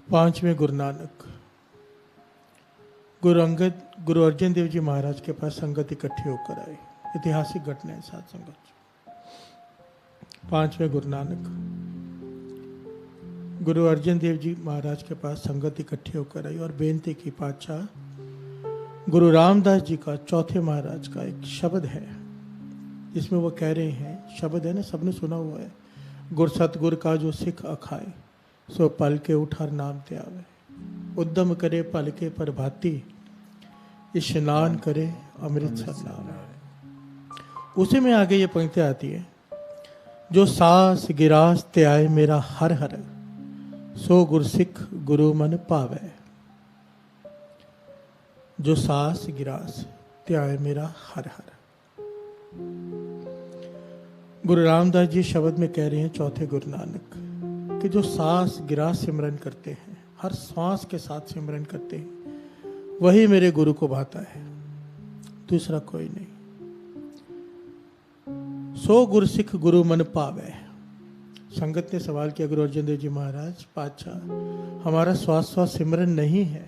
पांचवें गुरु नानक। गुरु अर्जन देव जी महाराज के पास संगत इकट्ठी होकर आई। ऐतिहासिक घटना है साथ संगत। पांचवें गुरु नानक गुरु अर्जन देव जी महाराज के पास संगत इकट्ठी होकर आई और बेनती की, पातशाह गुरु रामदास जी का चौथे महाराज का एक शब्द है जिसमें वो कह रहे हैं, शब्द है ना, सबने सुना हुआ है, गुर सतगुर का जो सिख अखाए सो पल के उठार नाम ते आवे, उद्यम करे पल के पर भाती स्नान करे अमृतसर नाम आवे। उसी में आगे ये पंक्तियां आती है, जो सास गिरास ते आए मेरा हर हर सो गुरसिख गुरु मन पावे। जो सास गिरास ते आए मेरा हर हर। गुरु रामदास जी शब्द में कह रहे हैं चौथे गुरु नानक कि जो सांस गिरास सिमरन करते हैं, हर सांस के साथ सिमरन करते हैं, वही मेरे गुरु को भाता है, दूसरा कोई नहीं। सो गुरसिख गुरु मन पावे। संगत ने सवाल किया, गुरु अर्जन देव जी महाराज, पातशाह हमारा श्वास श्वास सिमरन नहीं है,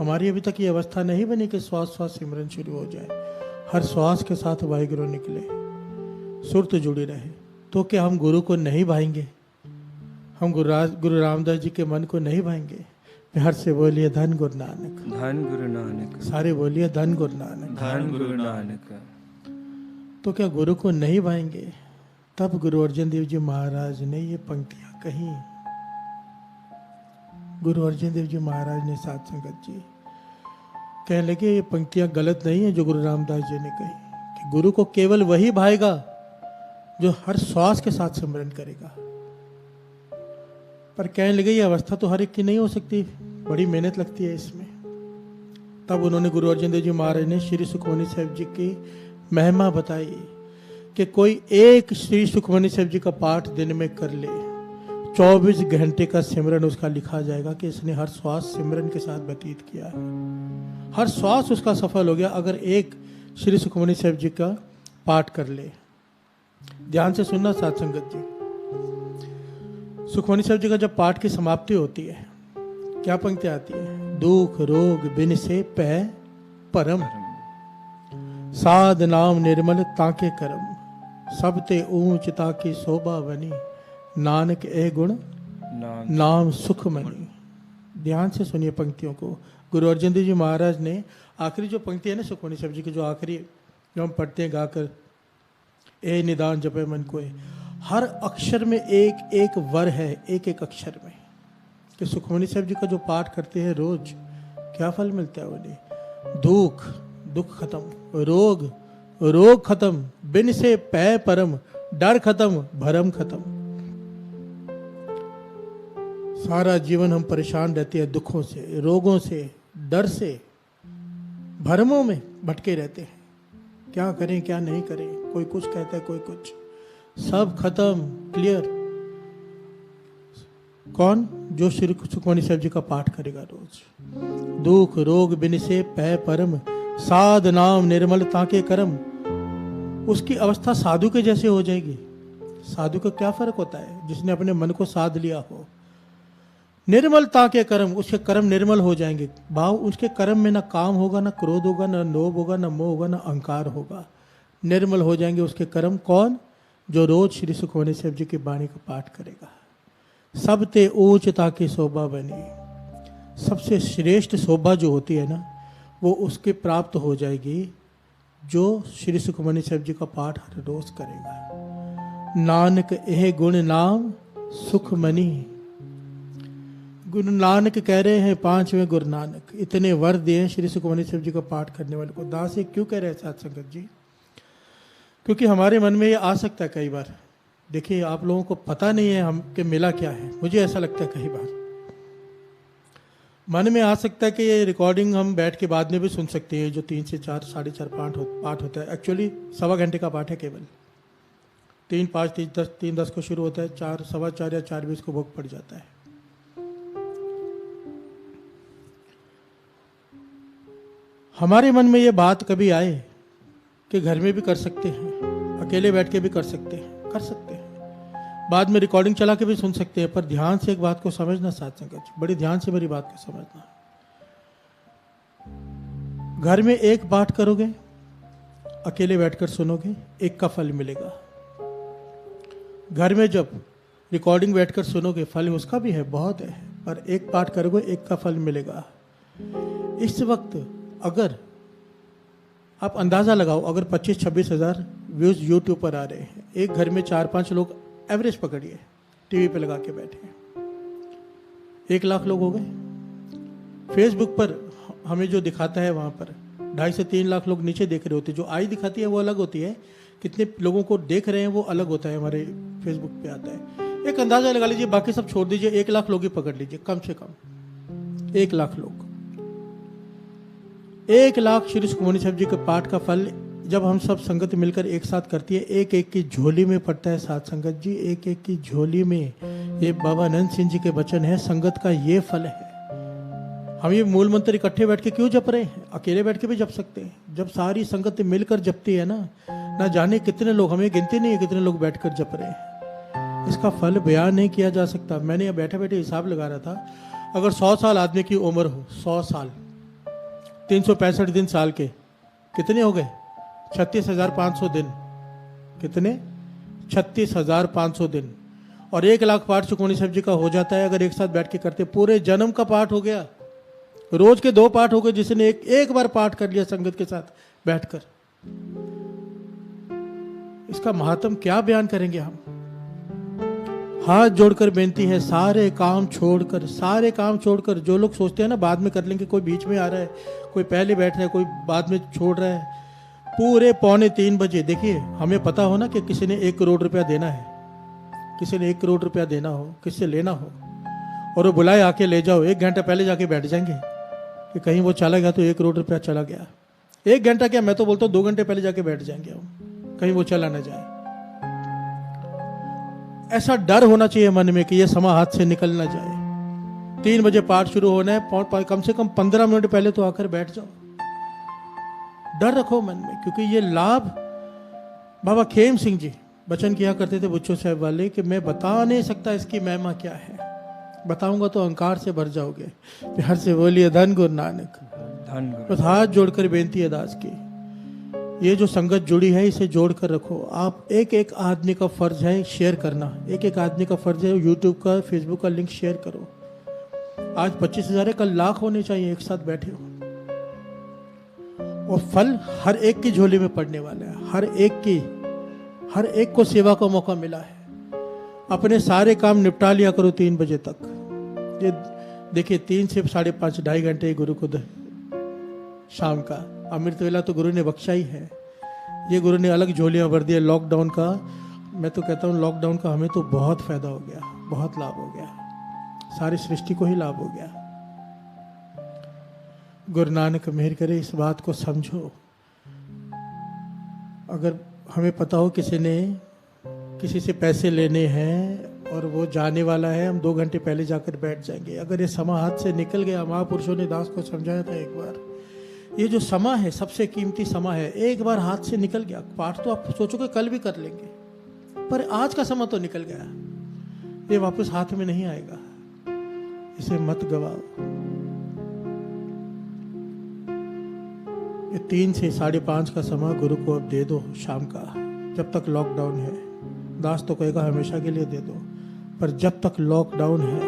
हमारी अभी तक ये अवस्था नहीं बनी कि श्वास श्वास सिमरन शुरू हो जाए, हर श्वास के साथ वाहिगुरु निकले, सुरत जुड़ी रहे, तो क्या हम गुरु को नहीं भाएंगे? हम गुरु रामदास जी के मन को नहीं भाएंगे? प्यार से बोलिए धन गुरु नानक, धन गुरु नानक। सारे बोलिए धन गुरु नानक, धन गुरु नानक। तो क्या गुरु को नहीं भाएंगे? तब गुरु अर्जन देव जी महाराज ने ये पंक्तियां कही। गुरु अर्जन देव जी महाराज ने साथ संगत जी कहने लगे, ये पंक्तियां गलत नहीं है जो गुरु रामदास जी ने कही कि गुरु को केवल वही भाएगा जो हर श्वास के साथ सिमरन करेगा। पर कहने लगे ये अवस्था तो हर एक की नहीं हो सकती, बड़ी मेहनत लगती है इसमें। तब उन्होंने गुरु अर्जन देव जी महाराज ने श्री सुखमनी साहिब जी की महिमा बताई कि कोई एक श्री सुखमनी साहिब जी का पाठ दिन में कर ले, 24 घंटे का सिमरन उसका लिखा जाएगा कि इसने हर श्वास सिमरन के साथ व्यतीत किया है, हर श्वास उसका सफल हो गया अगर एक श्री सुखमनी साहिब जी का पाठ कर ले। ध्यान से सुनना साथ संगत जी, सुखमनी साहिब जी का जब पाठ की समाप्ति होती है, क्या पंक्ति आती है? दुख रोग बिन से पै परम, साध नाम निर्मल ताके करम, सब ते ऊंच ताकी शोभा बनी, नानक ए गुण नाम सुख मनी। ध्यान से सुनिए पंक्तियों को। गुरु अर्जन देव जी महाराज ने आखिरी जो पंक्ति है ना सुखमनी साहिब जी की, जो आखिरी जो हम पढ़ते हैं गाकर, ए निदान जपे मन कोय, हर अक्षर में एक एक वर है, एक एक अक्षर में, कि सुखमनी साहिब जी का जो पाठ करते हैं रोज, क्या फल मिलता है उन्हें? दुख दुख खत्म, रोग रोग खत्म, बिन से पै परम, डर खत्म, भरम खत्म। सारा जीवन हम परेशान रहते हैं दुखों से, रोगों से, डर से, भरमों में भटके रहते हैं, क्या करें क्या नहीं करें, कोई कुछ कहता है कोई कुछ, सब खत्म, क्लियर। कौन? जो श्री सुखमनी साहिब जी का पाठ करेगा रोज। दुख रोग बिन से पै परम, साध नाम निर्मल ताके करम। उसकी अवस्था साधु के जैसे हो जाएगी। साधु का क्या फर्क होता है? जिसने अपने मन को साध लिया हो। निर्मलता के कर्म, उसके कर्म निर्मल हो जाएंगे। भाव उसके कर्म में ना काम होगा, ना क्रोध होगा, ना लोभ होगा, ना मोह होगा, ना अहंकार होगा। निर्मल हो जाएंगे उसके कर्म। कौन? जो रोज श्री सुखमनी साहिब जी की वाणी का पाठ करेगा। सब ते ऊंचता की शोभा बनी। सबसे श्रेष्ठ शोभा जो होती है ना, वो उसके प्राप्त हो जाएगी जो श्री सुखमनी साहिब जी का पाठ हर रोज करेगा। नानक एह गुण नाम सुखमनी। गुरु नानक कह रहे हैं, पांचवें गुरु नानक इतने वर दिए श्री सुखमनी साहिब जी का पाठ करने वाले को। दास ये क्यों कह रहे हैं साथ संगत जी? क्योंकि हमारे मन में ये आ सकता है कई बार। देखिए, आप लोगों को पता नहीं है हम के मिला क्या है। मुझे ऐसा लगता है कई बार मन में आ सकता है कि ये रिकॉर्डिंग हम बैठ के बाद में भी सुन सकते हैं। जो 3 से 4 साढ़े 4 पाठ होता है, एक्चुअली 1.25 घंटे का पाठ है केवल। 3, 5, 3, 10 को शुरू होता है, 4, 4:15 या 4:20 को भोग पड़ जाता है। हमारे मन में ये बात कभी आए कि घर में भी कर सकते हैं, अकेले बैठ के भी कर सकते हैं, बाद में रिकॉर्डिंग चला के भी सुन सकते हैं, पर ध्यान से एक बात को समझना साथ संगत जी, बड़ी ध्यान से मेरी बात को समझना। घर में एक पाठ करोगे, अकेले बैठकर सुनोगे, एक का फल मिलेगा। घर में जब रिकॉर्डिंग बैठकर सुनोगे, फल उसका भी है, बहुत है, पर एक पाठ करोगे, एक का फल मिलेगा। इस वक्त अगर आप अंदाज़ा लगाओ, अगर 25-26 हज़ार व्यूज़ यूट्यूब पर आ रहे हैं, एक घर में 4-5 लोग एवरेज पकड़िए टीवी पे लगा के बैठे हैं, 1 लाख लोग हो गए। फेसबुक पर हमें जो दिखाता है वहाँ पर 2.5 से 3 लाख लोग नीचे देख रहे होते हैं। जो आई दिखाती है वो अलग होती है, कितने लोगों को देख रहे हैं वो अलग होता है, हमारे फेसबुक पे आता है। एक अंदाज़ा लगा लीजिए, बाकी सब छोड़ दीजिए, 1 लाख लोग ही पकड़ लीजिए, कम से कम 1 लाख लोग। 1 लाख श्री सुखमनी साहब जी के पाठ का फल जब हम सब संगत मिलकर एक साथ करती है, एक एक की झोली में पड़ता है साथ संगत जी, एक एक की झोली में। ये बाबा आनंद सिंह जी के वचन है, संगत का ये फल है। हम ये मूल मंत्र इकट्ठे बैठ के क्यों जप रहे हैं? अकेले बैठ के भी जप सकते हैं। जब सारी संगत मिलकर जपती है ना जाने कितने लोग, हमें गिनती नहीं है कितने लोग बैठकर जप रहे हैं। इसका फल बयान नहीं किया जा सकता। मैंने यहाँ बैठे बैठे हिसाब लगा रहा था, अगर 100 साल आदमी की उम्र हो, 100 साल 365 दिन साल के कितने हो गए? 36,500 दिन। कितने? 36,500 दिन। और 1 लाख पाठ सुखमनी साहब जी का हो जाता है अगर एक साथ बैठ के करते, पूरे जन्म का पाठ हो गया। रोज के 2 पाठ हो गए, जिसने एक बार पाठ कर लिया संगत के साथ बैठकर। इसका महात्म क्या बयान करेंगे हम? हाथ जोड़कर बेनती है, सारे काम छोड़कर, जो लोग सोचते हैं ना बाद में कर लेंगे, कोई बीच में आ रहा है, कोई पहले बैठ रहा है, कोई बाद में छोड़ रहा है, पूरे 2:45 बजे। देखिए, हमें पता हो ना कि किसी ने 1 करोड़ रुपया देना है, किसी ने 1 करोड़ रुपया देना हो, किससे लेना हो, और वो बुलाए आके ले जाओ, 1 घंटा पहले जाके बैठ जाएंगे कि कहीं वो चला गया तो 1 करोड़ रुपया चला गया। 1 घंटा क्या, मैं तो बोलता हूँ 2 घंटे पहले जाके बैठ जाएंगे हम, कहीं वो चला ना जाए। ऐसा डर होना चाहिए मन में कि ये समा हाथ से निकल ना जाए। 3 बजे पाठ शुरू होना है, कम से कम 15 मिनट पहले तो आकर बैठ जाओ। डर रखो मन में, क्योंकि ये लाभ बाबा खेम सिंह जी वचन किया करते थे बुच्चो साहब वाले कि मैं बता नहीं सकता इसकी महिमा क्या है, बताऊंगा तो अहंकार से भर जाओगे। प्यार से बोलिए धन गुरु नानक। बस हाथ जोड़कर बेनती है दास की, ये जो संगत जुड़ी है इसे जोड़ कर रखो। आप एक आदमी का फर्ज है शेयर करना, एक आदमी का फर्ज है यूट्यूब का, फेसबुक का लिंक शेयर करो। आज 25,000 है, कल लाख होने चाहिए एक साथ बैठे हो। और फल हर एक की झोली में पड़ने वाला है, हर एक को सेवा का मौका मिला है। अपने सारे काम निपटा लिया करो 3 बजे तक। ये देखिए 3 से 5.5 2.5 घंटे गुरु को शाम का अमृत वेला तो गुरु ने बख्शा ही है। ये गुरु ने अलग झोलियां भर दिया लॉकडाउन का। मैं तो कहता हूँ लॉकडाउन का हमें तो बहुत फायदा हो गया, बहुत लाभ हो गया, सारी सृष्टि को ही लाभ हो गया। गुरु नानक मेहर करे, इस बात को समझो। अगर हमें पता हो किसी से पैसे लेने हैं और वो जाने वाला है, हम 2 घंटे पहले जाकर बैठ जाएंगे। अगर ये समा हाथ से निकल गया, महापुरुषों ने दास को समझाया था एक बार, ये जो समा है सबसे कीमती समा है, एक बार हाथ से निकल गया। पाठ तो आप सोचोगे कल भी कर लेंगे, पर आज का समा तो निकल गया, ये वापस हाथ में नहीं आएगा, इसे मत गवाओ। ये 3 से 5:30 का समय गुरु को अब दे दो शाम का, जब तक लॉकडाउन है। दास तो कहेगा हमेशा के लिए दे दो, पर जब तक लॉकडाउन है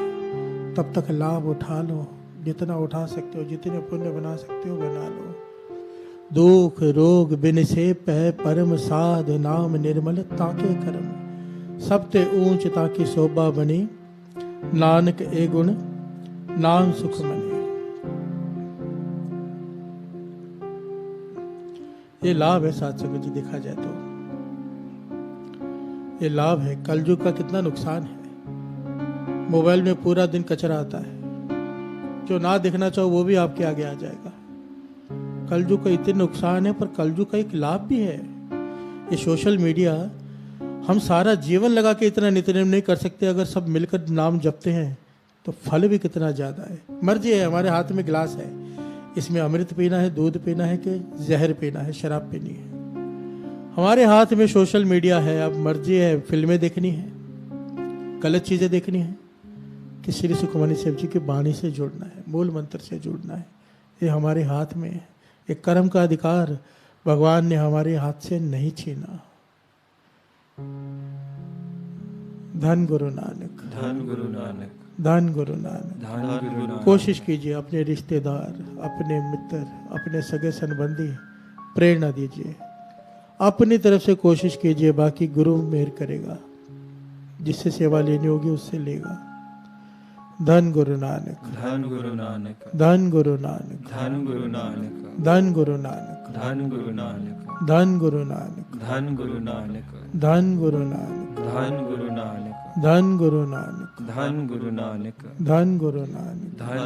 तब तक लाभ उठा लो, जितना उठा सकते हो, जितने पुण्य बना सकते हो बना लो। दुख रोग बिन से पै परम साध, नाम निर्मल ताके करम, सब ते ऊंच ताकि शोभा बनी, नानक ए गुण नाम सुख मनी। ये लाभ है साथ संगत जी, देखा जाए तो ये लाभ है। कलयुग का कितना नुकसान है, मोबाइल में पूरा दिन कचरा आता है, जो ना देखना चाहो वो भी आपके आगे आ जाएगा। कलयुग का इतने नुकसान है, पर कलयुग का एक लाभ भी है। ये सोशल मीडिया, हम सारा जीवन लगा के इतना नित्य नहीं कर सकते। अगर सब मिलकर नाम जपते हैं तो फल भी कितना ज़्यादा है। मर्जी है, हमारे हाथ में गिलास है, इसमें अमृत पीना है, दूध पीना है कि जहर पीना है, शराब पीनी है। हमारे हाथ में सोशल मीडिया है, अब मर्जी है फिल्में देखनी है, गलत चीज़ें देखनी है कि श्री सुखमनी साहब जी की वाणी से जुड़ना है, मूल मंत्र से जुड़ना है। ये हमारे हाथ में है। एक कर्म का अधिकार भगवान ने हमारे हाथ से नहीं छीना। धन गुरु नानक, धन गुरु नानक, धन गुरु नानक। धन गुरु नानक। कोशिश कीजिए, अपने रिश्तेदार, अपने मित्र, अपने सगे संबंधी प्रेरणा दीजिए, अपनी तरफ से कोशिश कीजिए, बाकी गुरु मेहर करेगा। जिससे सेवा लेनी होगी उससे लेगा। धन गुरु नानक, धन गुरु नानक, धन गुरु नानक, धन गुरु नानक, धन गुरु नानक, धन गुरु नानक, धन गुरु नानक, धन गुरु नानक, धन गुरु नानक, धन गुरु नानक, धन गुरु नानक, धन गुरु नानक, धन गुरु नानक। धन